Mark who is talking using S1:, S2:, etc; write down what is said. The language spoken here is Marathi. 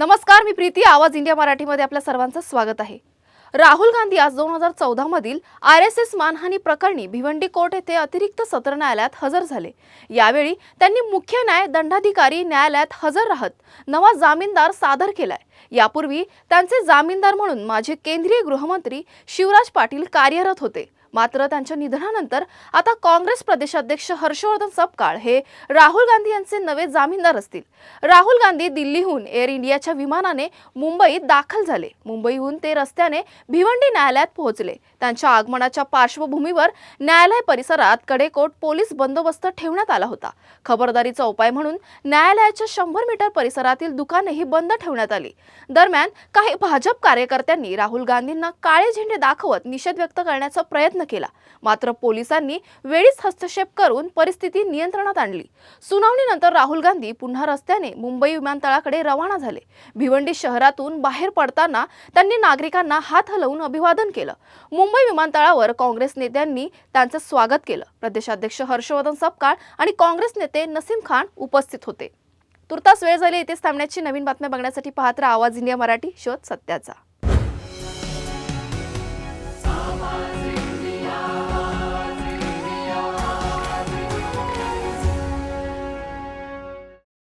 S1: नमस्कार, मी प्रीती. आवाज इंडिया मराठीमध्ये आपल्या सर्वांचं स्वागत आहे. राहुल गांधी आज 2014 मधील RSS मानहानी प्रकरणी भिवंडी कोर्ट येथे अतिरिक्त सत्र न्यायालयात हजर झाले. यावेळी त्यांनी मुख्य न्याय दंडाधिकारी न्यायालयात हजर राहत नवा जामीनदार सादर केलाय. यापूर्वी त्यांचे जामीनदार म्हणून माजी केंद्रीय गृहमंत्री शिवराज पाटील कार्यरत होते. मात्र त्यांच्या निधनानंतर आता काँग्रेस प्रदेशाध्यक्ष हर्षवर्धन सपकाळ हे राहुल गांधी यांचे नवे जामीनदार असतील. राहुल गांधी दिल्लीहून एअर इंडियाच्या विमानाने मुंबईत दाखल झाले. मुंबईहून ते रस्त्याने भिवंडी न्यायालयात पोहोचले. त्यांच्या आगमनाच्या पार्श्वभूमीवर न्यायालय परिसरात कडेकोट पोलीस बंदोबस्त ठेवण्यात आला होता. खबरदारीचा उपाय म्हणून न्यायालयाच्या 100 मीटर परिसरातील दुकानेही बंद ठेवण्यात आली. दरम्यान काही भाजप कार्यकर्त्यांनी राहुल गांधींना काळे झेंडे दाखवत निषेध व्यक्त करण्याचा प्रयत्न केला. मात्र पोलिसांनी वेळीच हस्तक्षेप करून परिस्थिती नियंत्रणात आणली. सुनावणीनंतर राहुल गांधी पुन्हा रस्त्याने मुंबई विमानतळाकडे रवाना झाले. भिवंडी शहरातून बाहेर पडताना त्यांनी नागरिकांना हात हलवून अभिवादन केलं. मुंबई विमानतळावर काँग्रेस नेत्यांनी त्यांचे स्वागत केलं. प्रदेशाध्यक्ष हर्षवर्धन सपकाळ आणि काँग्रेस नेते नसीम खान उपस्थित होते. तुर्तास वेळ झाली. इथेच थांबण्याची. नवीन बातम्या बघण्यासाठी पाहत राहा आवाज इंडिया मराठी, शोध सत्याचा.